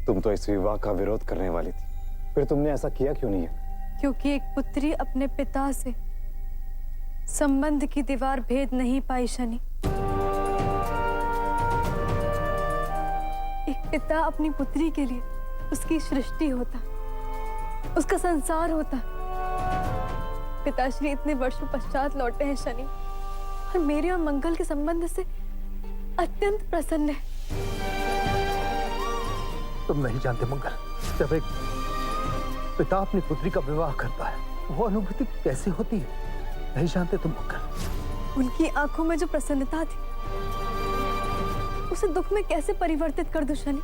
तुम तो इस विवाह का विरोध करने वाली थी, फिर तुमने ऐसा किया क्यों नहीं है? क्योंकि एक पुत्री अपने पिता से संबंध की दीवार भेद नहीं पाई शनि। एक पिता अपनी पुत्री के लिए उसकी सृष्टि होता, उसका संसार होता। पिताश्री इतने वर्षों पश्चात लौटे हैं शनि, और मेरे और मंगल के संबंध से अत्यंत प्रसन्न है। तुम नहीं जानते मंगल, जब एक पिता अपनी पुत्री का विवाह करता है वो अनुभूति कैसी होती है, नहीं जानते तुम मंगल। उनकी आंखों में जो प्रसन्नता थी उसे दुख में कैसे परिवर्तित कर दूं शनि।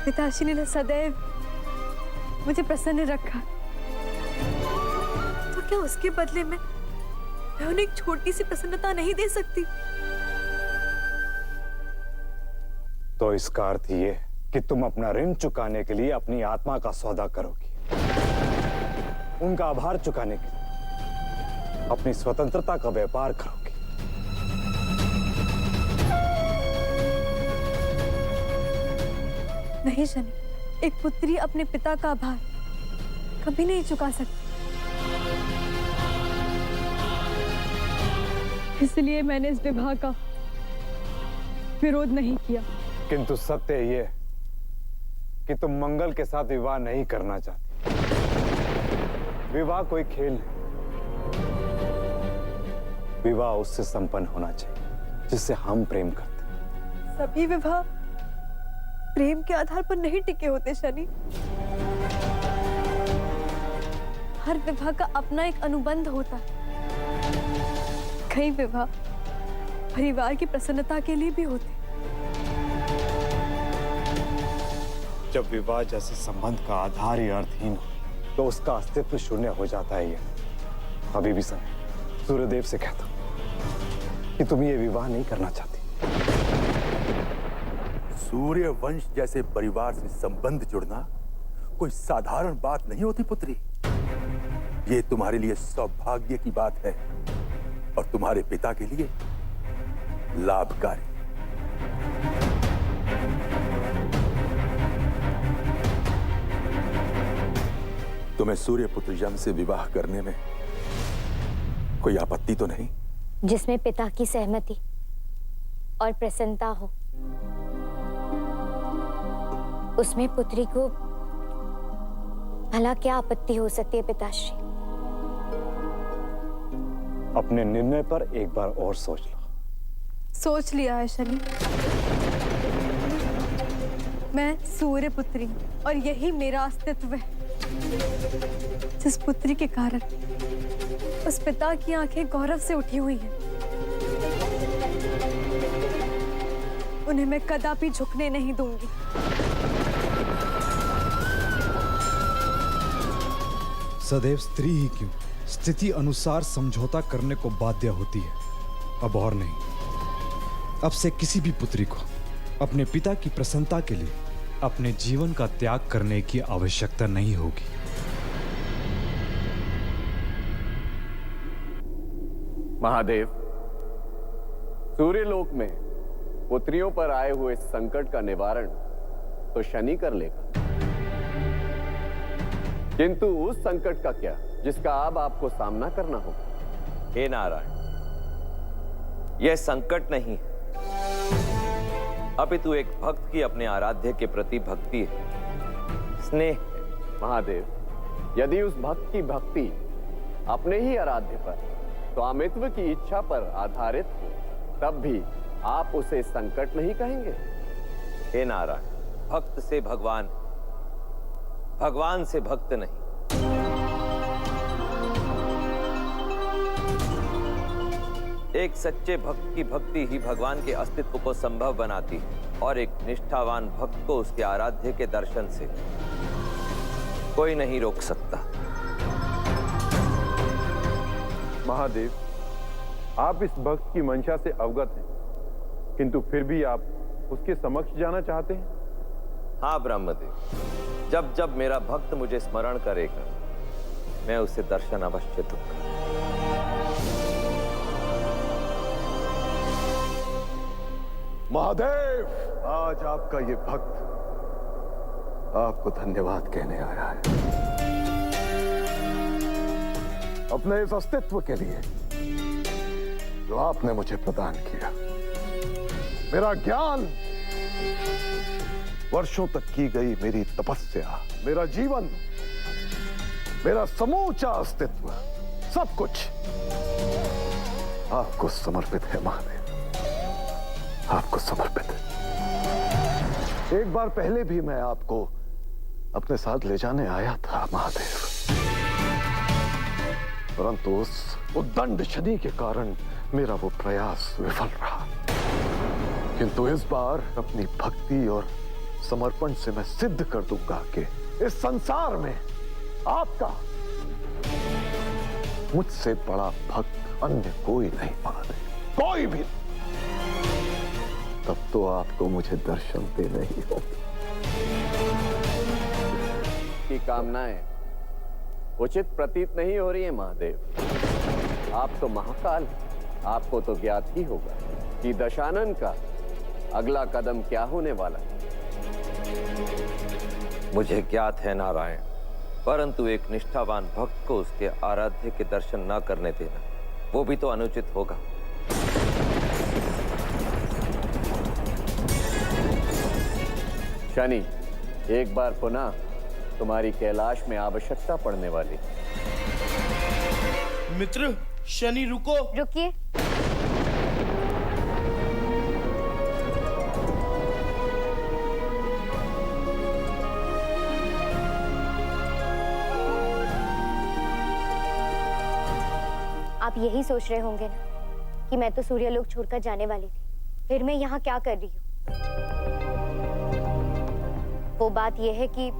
पिताश्री ने सदैव मुझे प्रसन्न रखा, तो क्या उसके बदले में मैं उन्हें एक छोटी सी प्रसन्नता नहीं दे सकती? तो इसका अर्थ ये कि तुम अपना ऋण चुकाने के लिए अपनी आत्मा का सौदा करोगी, उनका आभार चुकाने के लिए अपनी स्वतंत्रता का व्यापार करोगी। नहीं शनि, एक पुत्री अपने पिता का आभार कभी नहीं चुका सकती। इसलिए मैंने इस विवाह का विरोध नहीं किया। किंतु सत्य ये कि तुम मंगल के साथ विवाह नहीं करना चाहती। विवाह कोई खेल नहीं, विवाह उससे संपन्न होना चाहिए जिससे हम प्रेम करते हैं। सभी विवाह प्रेम के आधार पर नहीं टिके होते शनि। हर विवाह का अपना एक अनुबंध होता है। कई विवाह परिवार की प्रसन्नता के लिए भी होते। जब विवाह जैसे संबंध का आधार ही अर्थहीन हो तो उसका अस्तित्व शून्य हो जाता है। ये अभी भी समय सूर्यदेव से कहता हूं कि तुम ये विवाह नहीं करना चाहती। सूर्य वंश जैसे परिवार से संबंध जुड़ना कोई साधारण बात नहीं होती पुत्री। ये तुम्हारे लिए सौभाग्य की बात है और तुम्हारे पिता के लिए लाभकारी। तुम्हें सूर्य पुत्र यम से विवाह करने में कोई आपत्ति तो नहीं? जिसमें पिता की सहमति और प्रसन्नता हो, उसमें पुत्री को भला क्या आपत्ति हो सकती है पिताश्री? अपने निर्णय पर एक बार और सोच लो। सोच लिया है शनि। मैं सूर्य पुत्री और यही मेरा अस्तित्व है। जिस पुत्री के कारण उस पिता की आंखें गौरव से उठी हुई हैं, उन्हें मैं कदापि झुकने नहीं दूंगी। सदैव स्त्री ही क्यों स्थिति अनुसार समझौता करने को बाध्य होती है, अब और नहीं। अब से किसी भी पुत्री को अपने पिता की प्रसन्नता के लिए अपने जीवन का त्याग करने की आवश्यकता नहीं होगी। महादेव, सूर्यलोक में पुत्रियों पर आए हुए संकट का निवारण तो शनि कर लेगा, किंतु उस संकट का क्या जिसका अब आपको सामना करना होगा। हे नारायण, यह संकट नहीं है, अपितु एक भक्त की अपने आराध्य के प्रति भक्ति है, स्नेह है। महादेव, यदि उस भक्त की भक्ति अपने ही आराध्य पर स्वामित्व की इच्छा पर आधारित हो, तब भी आप उसे संकट नहीं कहेंगे। हे नारायण, भक्त से भगवान, भगवान से भक्त नहीं। एक सच्चे भक्त की भक्ति ही भगवान के अस्तित्व को संभव बनाती है, और एक निष्ठावान भक्त को उसके आराध्य के दर्शन से कोई नहीं रोक सकता। महादेव, आप इस भक्त की मंशा से अवगत हैं, किंतु फिर भी आप उसके समक्ष जाना चाहते हैं? हाँ ब्रह्मदेव, जब जब मेरा भक्त मुझे स्मरण करेगा, मैं उसे दर्शन अवश्य दूंगा। महादेव, आज आपका ये भक्त आपको धन्यवाद कहने आया है अपने इस अस्तित्व के लिए जो आपने मुझे प्रदान किया। मेरा ज्ञान, वर्षों तक की गई मेरी तपस्या, मेरा जीवन, मेरा समूचा अस्तित्व, सब कुछ आपको समर्पित है महादेव, आपको समर्पित है। एक बार पहले भी मैं आपको अपने साथ ले जाने आया था महादेव, परंतु उस उद्दंड शनि के कारण मेरा वो प्रयास विफल रहा। किंतु इस बार अपनी भक्ति और समर्पण से मैं सिद्ध कर दूंगा कि इस संसार में आपका मुझसे बड़ा भक्त अन्य कोई नहीं महादेव, कोई भी। तब तो आपको मुझे दर्शन देने ही होगा। की कामनाएं उचित प्रतीत नहीं हो रही है महादेव। आप तो महाकाल हैं, आपको तो ज्ञात ही होगा कि दशानन का अगला कदम क्या होने वाला है। मुझे ज्ञात है नारायण, परंतु एक निष्ठावान भक्त को उसके आराध्य के दर्शन न करने देना, वो भी तो अनुचित होगा। शनि, एक बार पुनः तुम्हारी कैलाश में आवश्यकता पड़ने वाली। मित्र, शनि रुको। रुकिए। आप यही सोच रहे होंगे ना कि मैं तो सूर्यलोक छोड़कर जाने वाली थी, फिर मैं यहाँ क्या कर रही हूँ। वो बात यह है कि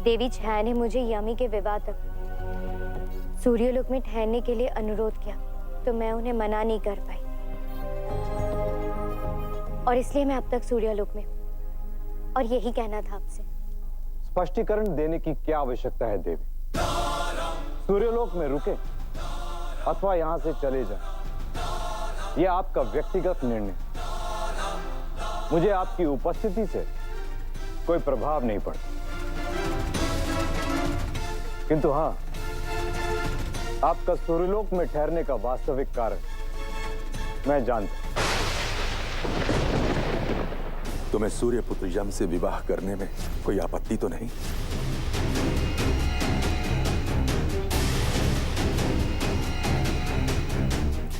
देवी छाया ने मुझे यामी के विवाह तक सूर्यलोक में ठहरने के लिए अनुरोध किया, तो मैं उन्हें मना नहीं कर पाई और इसलिए मैं अब तक सूर्यलोक में हूँ। और यही कहना था आपसे। स्पष्टीकरण देने की क्या आवश्यकता है देवी? सूर्यलोक में रुके अथवा यहां से चले जाएं, यह आपका व्यक्तिगत निर्णय। मुझे आपकी उपस्थिति से कोई प्रभाव नहीं पड़ता, किंतु हां, आपका सूर्यलोक में ठहरने का वास्तविक कारण मैं जानता हूं। तुम्हें सूर्यपुत्र यम से विवाह करने में कोई आपत्ति तो नहीं?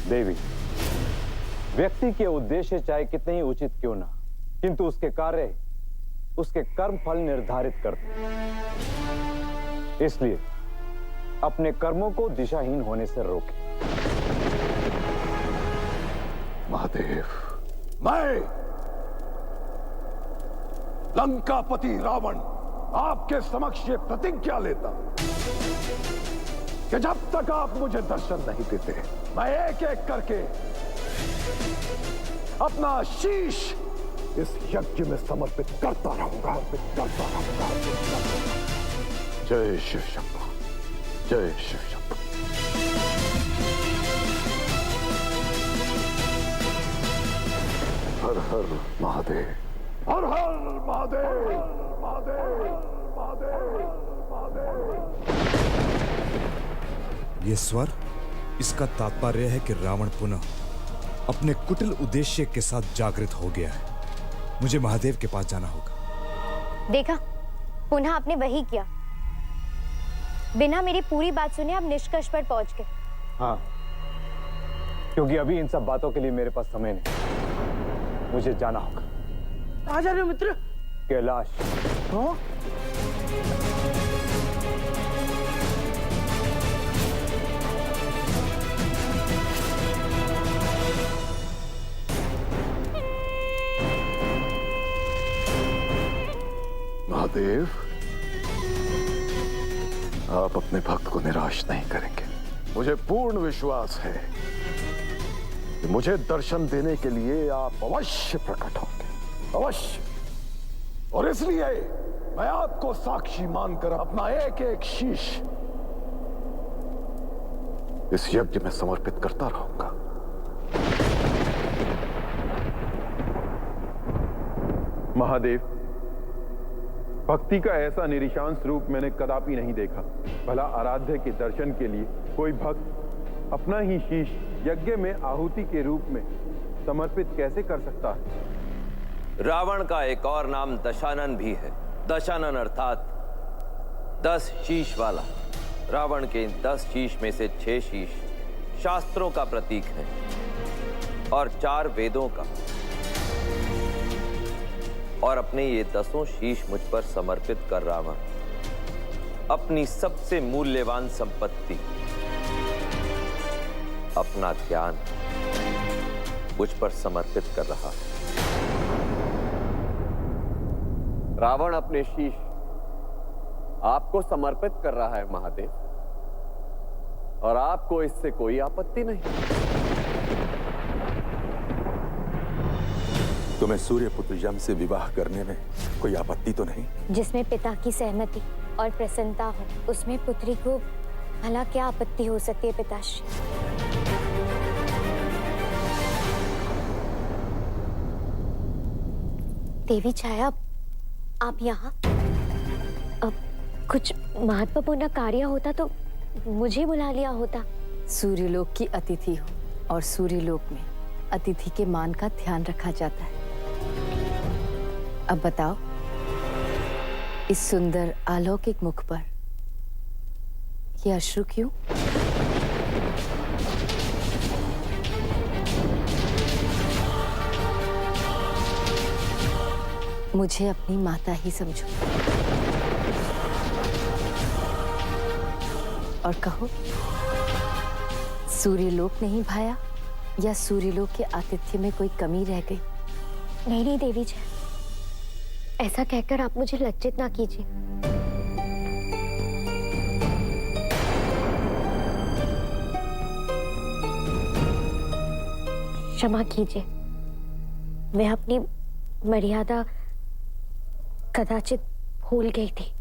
देवी, व्यक्ति के उद्देश्य चाहे कितने ही उचित क्यों ना, किंतु उसके कार्य उसके कर्म फल निर्धारित करते हैं। इसलिए अपने कर्मों को दिशाहीन होने से रोकें। महादेव, मैं लंकापति रावण आपके समक्ष ये प्रतिज्ञा लेता कि जब तक आप मुझे दर्शन नहीं देते, मैं एक एक करके अपना शीश इस यज्ञ में समर्पित करता रहूंगा, जय शिव शंभो, जय शिव शंभो। हर हर महादेव, हर हर महादेव, महादेव, महादेव, महादेव। ये स्वर, इसका तात्पर्य है कि रावण पुनः अपने कुटिल उद्देश्य के साथ जागृत हो गया है। मुझे महादेव के पास जाना होगा। देखा, पुनः आपने वही किया। बिना मेरी पूरी बात सुने आप निष्कर्ष पर पहुंच गए। हाँ, क्योंकि अभी इन सब बातों के लिए मेरे पास समय नहीं, मुझे जाना होगा। कहाँ जा रहे हो मित्र? कैलाश। हाँ? महादेव, आप अपने भक्त को निराश नहीं करेंगे। मुझे पूर्ण विश्वास है कि मुझे दर्शन देने के लिए आप अवश्य प्रकट होंगे, अवश्य। और इसलिए मैं आपको साक्षी मानकर अपना एक एक शीश इस यज्ञ में समर्पित करता रहूंगा। महादेव, भक्ति का ऐसा निरीशांश रूप मैंने कदापि नहीं देखा। भला आराध्य के दर्शन के लिए कोई भक्त अपना ही शीश यज्ञ में आहुति के रूप में समर्पित कैसे कर सकता है? रावण का एक और नाम दशानन भी है। दशानन अर्थात 10 शीश वाला। रावण के 10 शीश में से 6 शीश शास्त्रों का प्रतीक है और 4 वेदों का। और अपने ये 10 शीश मुझ पर समर्पित कर रावण अपनी सबसे मूल्यवान संपत्ति, अपना ज्ञान मुझ पर समर्पित कर रहा है। रावण अपने शीश आपको समर्पित कर रहा है महादेव, और आपको इससे कोई आपत्ति नहीं। तुम्हें सूर्यपुत्र यम से विवाह करने में कोई आपत्ति तो नहीं? जिसमें पिता की सहमति और प्रसन्नता हो, उसमें पुत्री को भला क्या आपत्ति हो सकती है पिताश्री? देवी छाया, आप यहाँ? अब कुछ महत्वपूर्ण कार्य होता तो मुझे बुला लिया होता। सूर्यलोक की अतिथि हो और सूर्यलोक में अतिथि के मान का ध्यान रखा जाता है। अब बताओ, इस सुंदर अलौकिक मुख पर ये अश्रु क्यों? मुझे अपनी माता ही समझो और कहो, सूर्यलोक नहीं भाया या सूर्यलोक के आतिथ्य में कोई कमी रह गई? नहीं नहीं देवी जी, ऐसा कहकर आप मुझे लज्जित ना कीजिए। क्षमा कीजिए, मैं अपनी मर्यादा कदाचित भूल गई थी।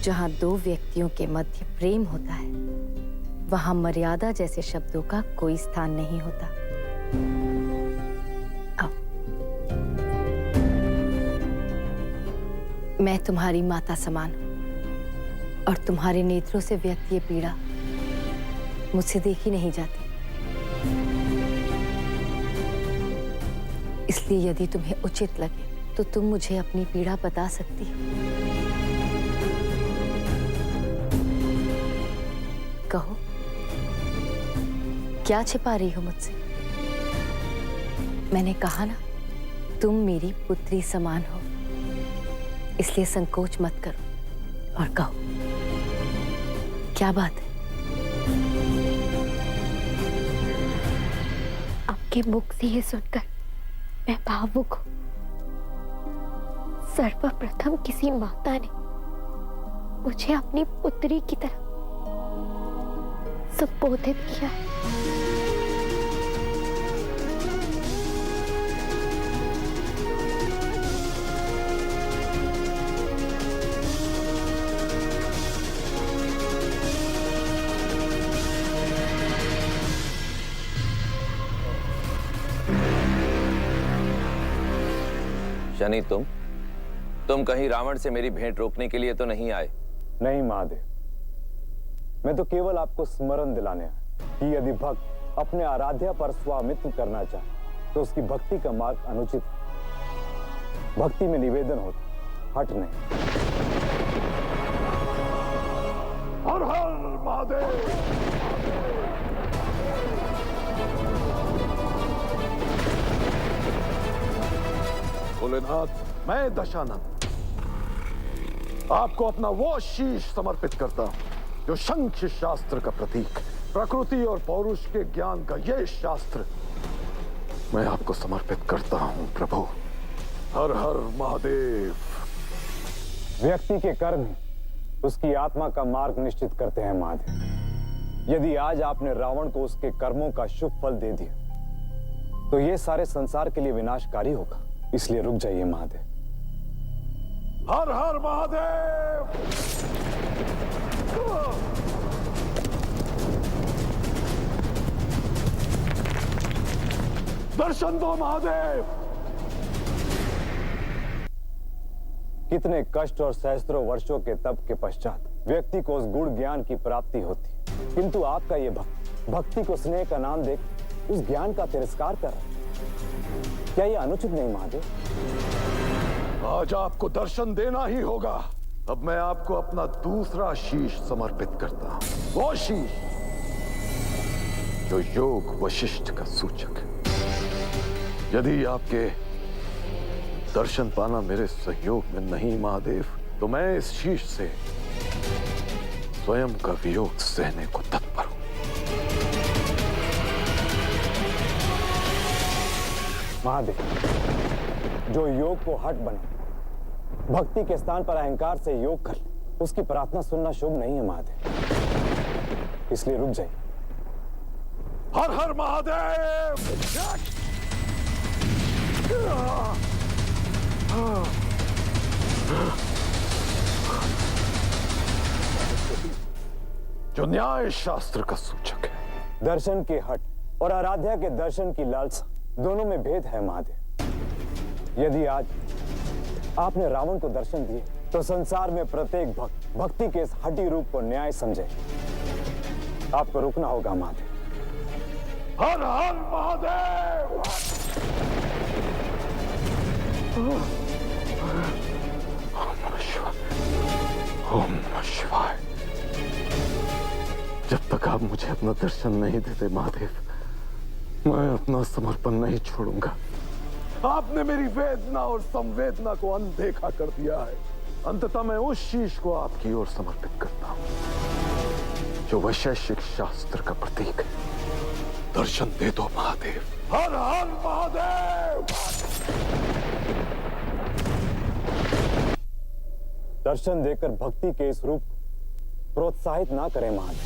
जहां 2 व्यक्तियों के मध्य प्रेम होता है, वहां मर्यादा जैसे शब्दों का कोई स्थान नहीं होता। अब मैं तुम्हारी माता समान हूं और तुम्हारे नेत्रों से व्यक्त ये पीड़ा मुझसे देखी नहीं जाती। इसलिए यदि तुम्हें उचित लगे तो तुम मुझे अपनी पीड़ा बता सकती हो। कहो, क्या छिपा रही हो मुझसे? मैंने कहा ना, तुम मेरी पुत्री समान हो, इसलिए संकोच मत करो और कहो, क्या बात है? आपके मुख से ये सुनकर मैं भावुक हूं। सर्वप्रथम किसी माता ने मुझे अपनी पुत्री की तरह संबोधित किया है। शनि, तुम कहीं रावण से मेरी भेंट रोकने के लिए तो नहीं आए? नहीं महादेव, मैं तो केवल आपको स्मरण दिलाने आया कि यदि भक्त अपने आराध्या पर स्वामित्व करना चाहे तो उसकी भक्ति का मार्ग अनुचित है। भक्ति में निवेदन होता, हट नहीं। हर हर महादेव। भोलेनाथ, मैं दशानन आपको अपना वो शीश समर्पित करता हूं जो शंख शास्त्र का प्रतीक, प्रकृति और पौरुष के ज्ञान का ये शास्त्र मैं आपको समर्पित करता हूं प्रभु। हर हर महादेव। व्यक्ति के कर्म उसकी आत्मा का मार्ग निश्चित करते हैं महादेव। यदि आज आपने रावण को उसके कर्मों का शुभ फल दे दिया तो यह सारे संसार के लिए विनाशकारी होगा। इसलिए रुक जाइए महादेव। हर हर महादेव। दर्शन दो महादेव। कितने कष्ट और सहस्त्रों वर्षों के तप के पश्चात व्यक्ति को उस गुण ज्ञान की प्राप्ति होती है, किंतु आपका ये भक्ति को स्नेह का नाम देख उस ज्ञान का तिरस्कार कर रहा है। क्या ये अनुचित नहीं महादेव? आज आपको दर्शन देना ही होगा। अब मैं आपको अपना दूसरा शीश समर्पित करता हूं, वो शीश जो योग वशिष्ठ का सूचक है। यदि आपके दर्शन पाना मेरे सहयोग में नहीं महादेव, तो मैं इस शीश से स्वयं का वियोग सहने को तत्पर हूं। महादेव, जो योग को हट बना भक्ति के स्थान पर अहंकार से योग कर ले, उसकी प्रार्थना सुनना शुभ नहीं है महादेव, इसलिए रुक जाइए। हर हर महादेव। जो न्याय शास्त्र का सूचक है। दर्शन के हट और आराध्या के दर्शन की लालसा दोनों में भेद है महादेव। यदि आज आपने रावण को दर्शन दिए तो संसार में प्रत्येक भक्त भक्ति के इस हटी रूप को न्याय समझे। आपको रुकना होगा महादेव। हर हर महादेव। ओम नमः शिवाय। ओम नमः शिवाय। जब तक आप मुझे अपना दर्शन नहीं देते महादेव, मैं अपना समर्पण नहीं छोड़ूंगा। आपने मेरी वेदना और संवेदना को अनदेखा कर दिया है। अंततः मैं उस शीश को आपकी ओर समर्पित करता हूं जो वैशेषिक शास्त्र का प्रतीक है। दर्शन दे दो महादेव। हर हर महादेव। दर्शन देकर भक्ति के इस रूप प्रोत्साहित ना करें महादेव।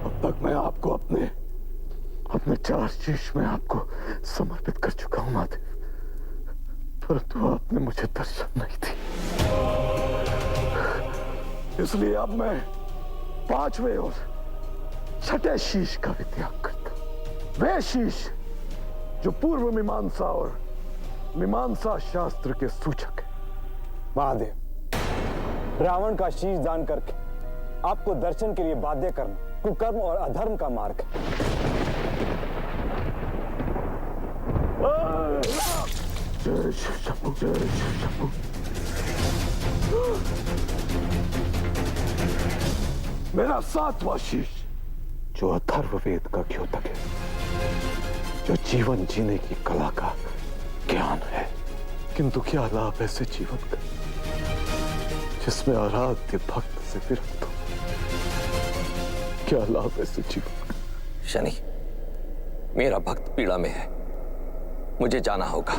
अब तक मैं आपको अपने चार शीश में आपको समर्पित कर चुका हूं महादेव, परंतु आपने मुझे दर्शन नहीं दी। इसलिए अब मैं पांचवें और छठे शीश का भी त्याग करता हूं। वे शीश जो पूर्व मीमांसा और मीमांसा शास्त्र के सूचक है। महादेव, रावण का शीश दान करके आपको दर्शन के लिए बाध्य करना कुकर्म और अधर्म का मार्ग है। जय शिव शंभू, जय शिव शंभू। मेरा सातवां शीश जो अथर्ववेद का द्योतक है, जो जीवन जीने की कला का ज्ञान है, किंतु क्या लाभ ऐसे जीवन का जिसमें आराध्य भक्त से विरक्त हो? क्या लाभ ऐसे जीवन का? शनि, मेरा भक्त पीड़ा में है, मुझे जाना होगा।